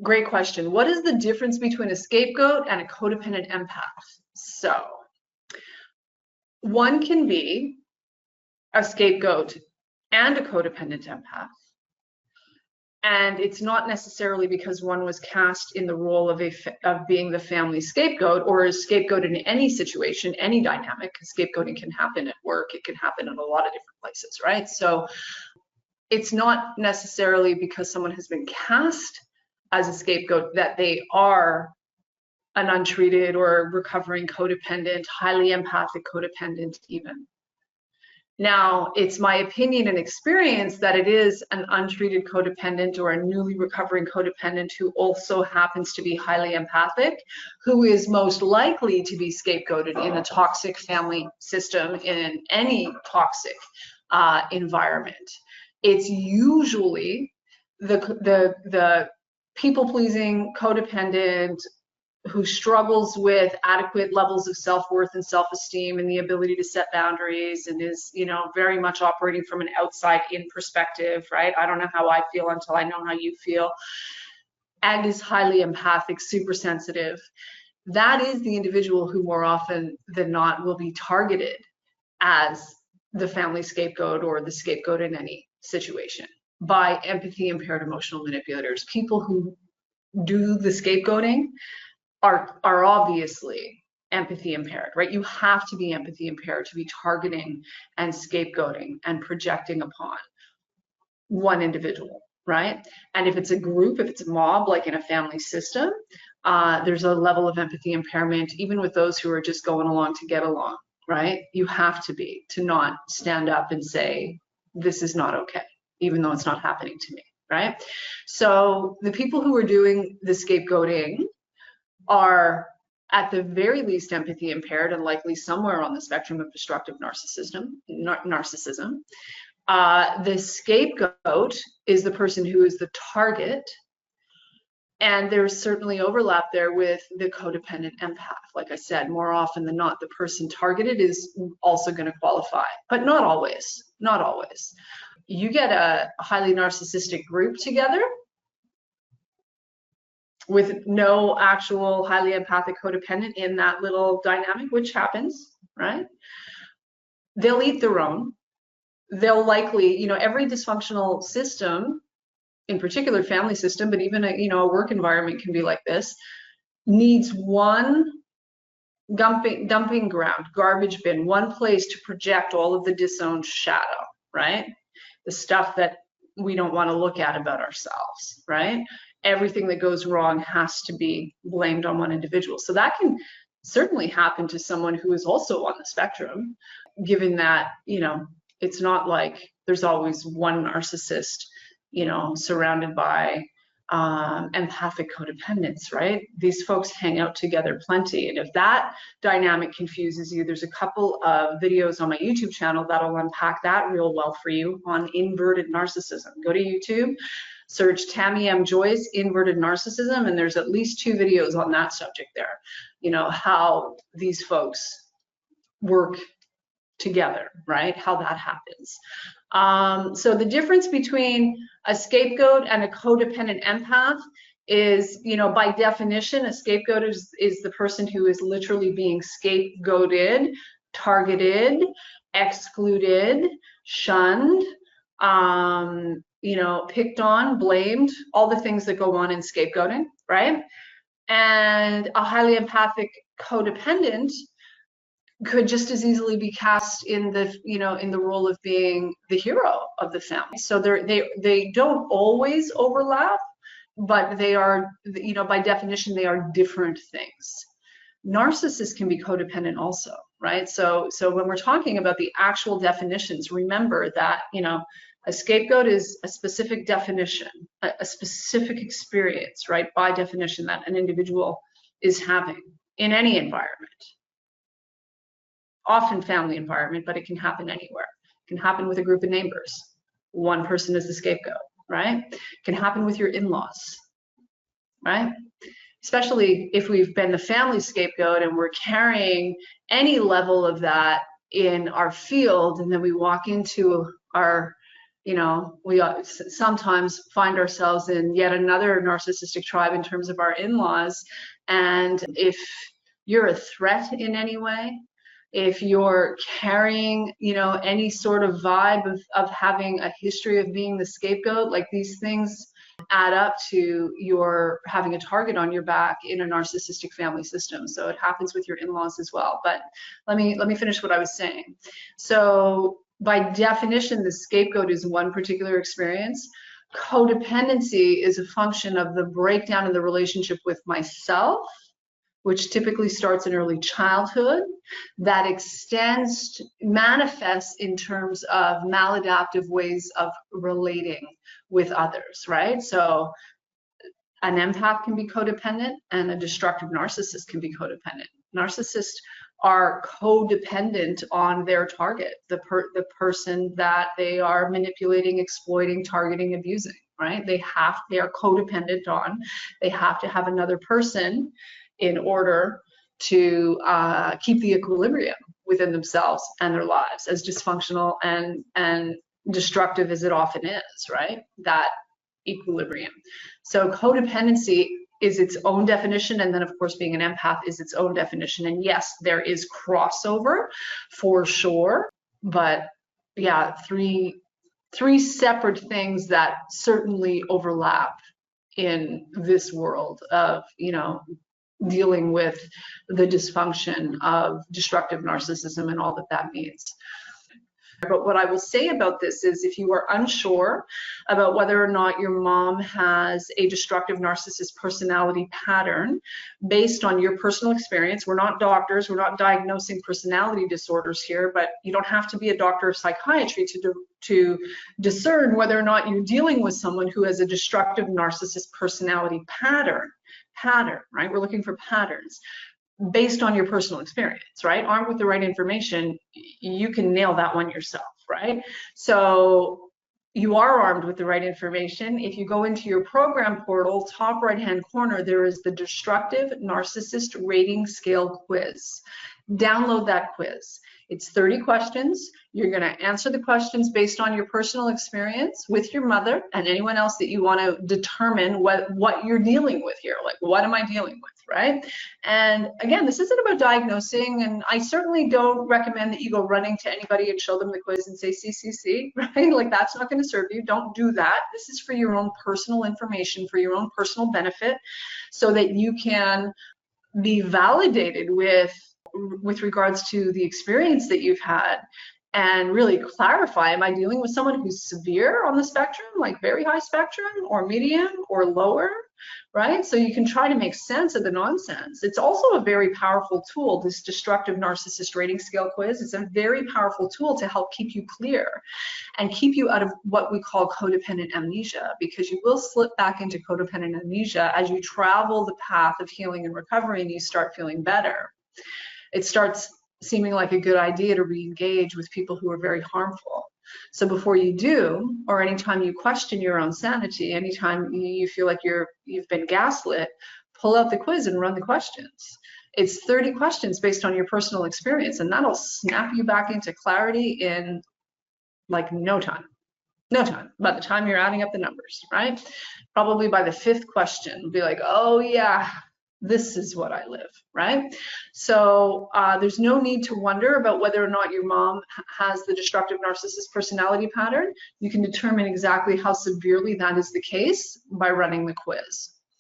Great question. What is the difference between a scapegoat and a codependent empath? So one can be a scapegoat and a codependent empath. And it's not necessarily because one was cast in the role of being the family scapegoat or is scapegoat in any situation, any dynamic. Scapegoating can happen at work. It can happen in a lot of different places, right? So it's not necessarily because someone has been cast as a scapegoat that they are an untreated or recovering codependent, highly empathic codependent even. Now, it's my opinion and experience that it is an untreated codependent or a newly recovering codependent who also happens to be highly empathic, who is most likely to be scapegoated in a toxic family system, in any toxic environment. It's usually the people-pleasing codependent who struggles with adequate levels of self-worth and self-esteem and the ability to set boundaries and is, you know, very much operating from an outside-in perspective, right? I don't know how I feel until I know how you feel. And is highly empathic, super sensitive. That is the individual who more often than not will be targeted as the family scapegoat or the scapegoat in any situation by empathy impaired emotional manipulators. People who do the scapegoating are obviously empathy impaired, right? You have to be empathy impaired to be targeting and scapegoating and projecting upon one individual, right? And if it's a group, if it's a mob, like in a family system, there's a level of empathy impairment, even with those who are just going along to get along, right? You have to be, to not stand up and say, this is not okay, even though it's not happening to me, right? So the people who are doing the scapegoating are at the very least empathy impaired and likely somewhere on the spectrum of destructive narcissism. The scapegoat is the person who is the target, and there's certainly overlap there with the codependent empath. Like I said, more often than not, the person targeted is also going to qualify, but not always, not always. You get a highly narcissistic group together with no actual highly empathic codependent in that little dynamic, which happens, right? They'll eat their own. They'll likely, you know, every dysfunctional system, in particular family system, but even a work environment can be like this, needs one dumping ground, garbage bin, one place to project all of the disowned shadow, right? The stuff that we don't want to look at about ourselves, right? Everything that goes wrong has to be blamed on one individual. So that can certainly happen to someone who is also on the spectrum, given that, you know, it's not like there's always one narcissist, you know, surrounded by empathic codependents, right? These folks hang out together plenty. And if that dynamic confuses you, there's a couple of videos on my YouTube channel that'll unpack that real well for you on inverted narcissism. Go to YouTube, search Tamie M. Joyce, inverted narcissism, and there's at least 2 videos on that subject there. You know, how these folks work together, right? How that happens. So the difference between a scapegoat and a codependent empath is, you know, by definition, a scapegoat is the person who is literally being scapegoated, targeted, excluded, shunned, you know, picked on, blamed, all the things that go on in scapegoating, right? And a highly empathic codependent could just as easily be cast in the, you know, in the role of being the hero of the family. So they don't always overlap, but they are, you know, by definition, they are different things. Narcissists can be codependent also, right? So when we're talking about the actual definitions, remember that, you know, a scapegoat is a specific definition, a specific experience, right? By definition, that an individual is having in any environment. Often family environment, but it can happen anywhere. It can happen with a group of neighbors. One person is the scapegoat, right? It can happen with your in-laws, right? Especially if we've been the family scapegoat and we're carrying any level of that in our field, and then we walk into our, you know, we sometimes find ourselves in yet another narcissistic tribe in terms of our in-laws. And if you're a threat in any way, if you're carrying, you know, any sort of vibe of having a history of being the scapegoat, like these things add up to your having a target on your back in a narcissistic family system. So it happens with your in-laws as well. But let me finish what I was saying. So by definition, the scapegoat is one particular experience. Codependency is a function of the breakdown in the relationship with myself, which typically starts in early childhood, that extends, manifests in terms of maladaptive ways of relating with others, right? So an empath can be codependent and a destructive narcissist can be codependent. Narcissists are codependent on their target, the person that they are manipulating, exploiting, targeting, abusing, right? They are codependent on, they have to have another person in order to keep the equilibrium within themselves and their lives, as dysfunctional and destructive as it often is, right? That equilibrium. So codependency is its own definition, and then of course being an empath is its own definition. And yes, there is crossover for sure, but yeah, three separate things that certainly overlap in this world of, you know, dealing with the dysfunction of destructive narcissism and all that that means. But what I will say about this is, if you are unsure about whether or not your mom has a destructive narcissist personality pattern based on your personal experience, we're not doctors, we're not diagnosing personality disorders here, but you don't have to be a doctor of psychiatry to discern whether or not you're dealing with someone who has a destructive narcissist personality pattern, right? We're looking for patterns based on your personal experience, right? Armed with the right information, you can nail that one yourself, right? So you are armed with the right information. If you go into your program portal, top right-hand corner, there is the Destructive Narcissist Rating Scale quiz. Download that quiz. It's 30 questions. You're going to answer the questions based on your personal experience with your mother and anyone else that you want to determine what you're dealing with here. Like, what am I dealing with, right? And again, this isn't about diagnosing, and I certainly don't recommend that you go running to anybody and show them the quiz and say, see, right? Like, that's not going to serve you. Don't do that. This is for your own personal information, for your own personal benefit, so that you can be validated with regards to the experience that you've had, and really clarify, am I dealing with someone who's severe on the spectrum, like very high spectrum, or medium, or lower, right? So you can try to make sense of the nonsense. It's also a very powerful tool, this Destructive Narcissist Rating Scale quiz. It's a very powerful tool to help keep you clear and keep you out of what we call codependent amnesia, because you will slip back into codependent amnesia as you travel the path of healing and recovery and you start feeling better. It starts seeming like a good idea to re-engage with people who are very harmful. So before you do, or anytime you question your own sanity, anytime you feel like you've been gaslit, pull out the quiz and run the questions. It's 30 questions based on your personal experience, and that'll snap you back into clarity in like no time. No time. By the time you're adding up the numbers, right? Probably by the 5th question, be like, oh yeah, this is what I live, right? So there's no need to wonder about whether or not your mom has the destructive narcissist personality pattern. You can determine exactly how severely that is the case by running the quiz.